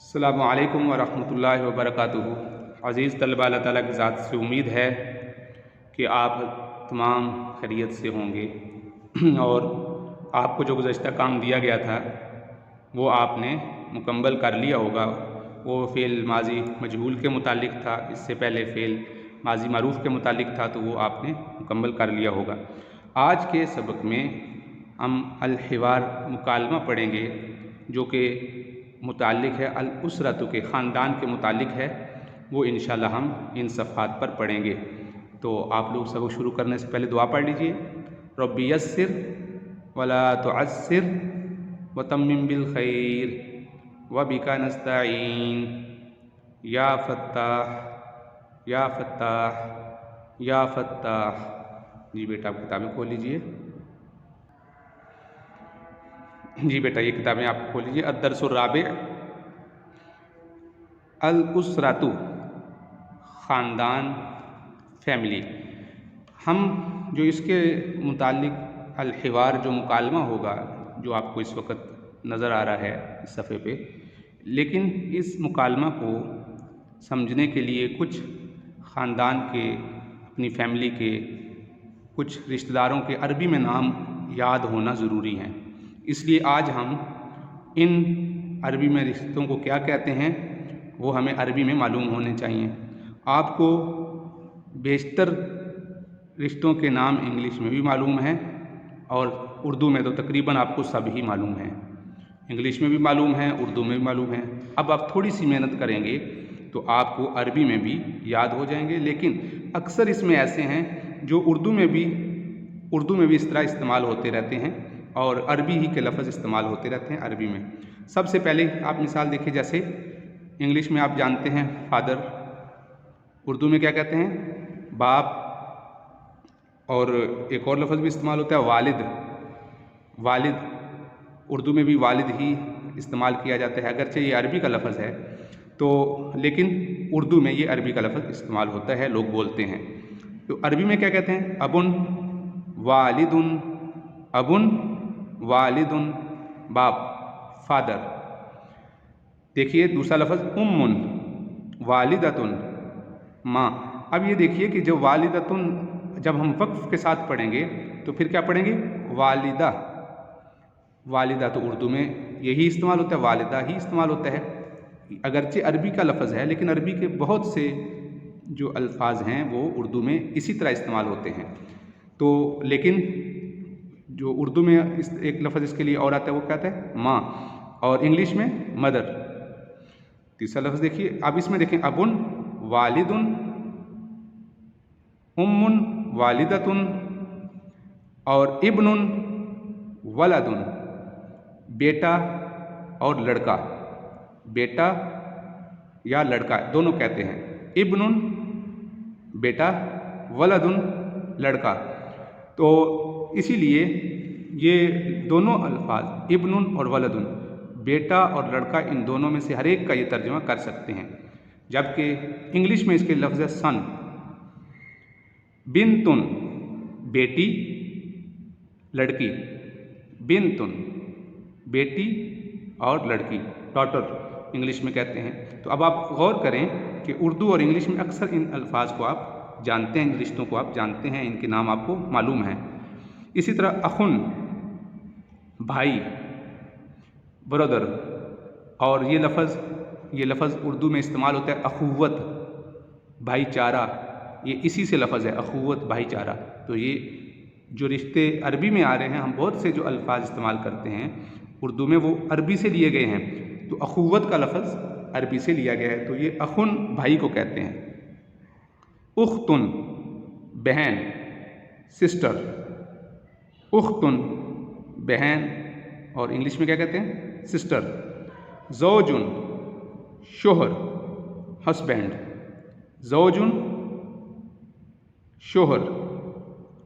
السلام علیکم ورحمۃ اللہ وبرکاتہ۔ عزیز طلباء، اللہ تعالیٰ کی ذات سے امید ہے کہ آپ تمام خیریت سے ہوں گے اور آپ کو جو گزشتہ کام دیا گیا تھا وہ آپ نے مکمل کر لیا ہوگا۔ وہ فعل ماضی مجہول کے متعلق تھا، اس سے پہلے فعل ماضی معروف کے متعلق تھا، تو وہ آپ نے مکمل کر لیا ہوگا۔ آج کے سبق میں ہم الحوار مکالمہ پڑھیں گے، جو کہ متعلق ہے الاسرۃ کے، خاندان کے متعلق ہے۔ وہ انشاءاللہ ہم ان صفحات پر پڑھیں گے۔ تو آپ لوگ سبق شروع کرنے سے پہلے دعا پڑھ لیجئے۔ رب یسر ولا تعسر وتمم بالخیر وبک نستعین یا فتاح یا فتاح یا فتاح۔ جی بیٹا، آپ کتابیں کھول لیجئے۔ جی بیٹا، یہ کتابیں آپ کھول لیجئے۔ الدرس الرابع، الاسرۃ، خاندان، فیملی۔ ہم جو اس کے متعلق الحوار جو مکالمہ ہوگا، جو آپ کو اس وقت نظر آ رہا ہے اس صفحے پہ، لیکن اس مکالمہ کو سمجھنے کے لیے کچھ خاندان کے، اپنی فیملی کے، کچھ رشتہ داروں کے عربی میں نام یاد ہونا ضروری ہیں۔ اس لیے آج ہم ان عربی میں رشتوں کو کیا کہتے ہیں وہ ہمیں عربی میں معلوم ہونے چاہیے۔ آپ کو بیشتر رشتوں کے نام انگلش میں بھی معلوم ہیں اور اردو میں تو تقریباً آپ کو سب ہی معلوم ہیں۔ انگلش میں بھی معلوم ہیں، اردو میں بھی معلوم ہیں۔ اب آپ تھوڑی سی محنت کریں گے تو آپ کو عربی میں بھی یاد ہو جائیں گے، لیکن اکثر اس میں ایسے ہیں جو اردو میں بھی اس طرح استعمال ہوتے رہتے ہیں اور عربی ہی کے لفظ استعمال ہوتے رہتے ہیں عربی میں۔ سب سے پہلے آپ مثال دیکھیں، جیسے انگلش میں آپ جانتے ہیں فادر، اردو میں کیا کہتے ہیں؟ باپ، اور ایک اور لفظ بھی استعمال ہوتا ہے والد۔ والد اردو میں بھی والد ہی استعمال کیا جاتا ہے، اگرچہ یہ عربی کا لفظ ہے تو، لیکن اردو میں یہ عربی کا لفظ استعمال ہوتا ہے، لوگ بولتے ہیں۔ تو عربی میں کیا کہتے ہیں؟ ابن، والدن، ابن، والدن، باپ، فادر۔ دیکھیے دوسرا لفظ امن، والدتن، ماں۔ اب یہ دیکھیے کہ جب والدتن جب ہم وقف کے ساتھ پڑھیں گے تو پھر کیا پڑھیں گے؟ والدہ۔ والدہ تو اردو میں یہی استعمال ہوتا ہے، والدہ ہی استعمال ہوتا ہے، اگرچہ عربی کا لفظ ہے لیکن عربی کے بہت سے جو الفاظ ہیں وہ اردو میں اسی طرح استعمال ہوتے ہیں۔ تو لیکن جو اردو میں ایک لفظ اس کے لیے اور آتا ہے، وہ کیا آتا ہے؟ ماں، اور انگلش میں مدر۔ تیسرا لفظ دیکھیے، اب اس میں دیکھیں، ابن، والدن، امن، والدتن، اور ابن، ولدن، بیٹا اور لڑکا۔ بیٹا یا لڑکا دونوں کہتے ہیں۔ ابن بیٹا، ولدن لڑکا۔ تو اسی لیے یہ دونوں الفاظ ابن اور ولدن، بیٹا اور لڑکا، ان دونوں میں سے ہر ایک کا یہ ترجمہ کر سکتے ہیں، جبکہ انگلش میں اس کے لفظ ہے سن۔ بنتن بیٹی، لڑکی، بنتن بیٹی اور لڑکی، ڈاٹر انگلش میں کہتے ہیں۔ تو اب آپ غور کریں کہ اردو اور انگلش میں اکثر ان الفاظ کو آپ جانتے ہیں، ان رشتوں کو آپ جانتے ہیں، ان کے نام آپ کو معلوم ہیں۔ اسی طرح اخن، بھائی، برادر، اور یہ لفظ اردو میں استعمال ہوتا ہے اخوت، بھائی چارہ، یہ اسی سے لفظ ہے اخوت، بھائی چارہ۔ تو یہ جو رشتے عربی میں آ رہے ہیں، ہم بہت سے جو الفاظ استعمال کرتے ہیں اردو میں وہ عربی سے لیے گئے ہیں، تو اخوت کا لفظ عربی سے لیا گیا ہے، تو یہ اخن بھائی کو کہتے ہیں۔ اختن بہن، سسٹر، اختن بہن، اور انگلش میں کیا کہتے ہیں؟ سسٹر۔ زوجن شوہر، ہسبینڈ، زوجن شوہر،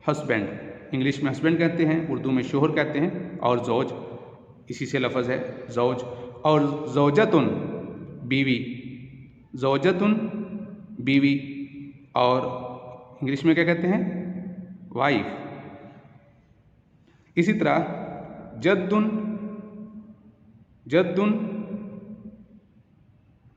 ہسبینڈ، انگلش میں ہسبینڈ کہتے ہیں، اردو میں شوہر کہتے ہیں، اور زوج اسی سے لفظ ہے زوج۔ اور زوجتن بیوی، زوجتن بیوی، اور انگلش میں کیا کہتے ہیں؟ وائف۔ اسی طرح جدن، جدن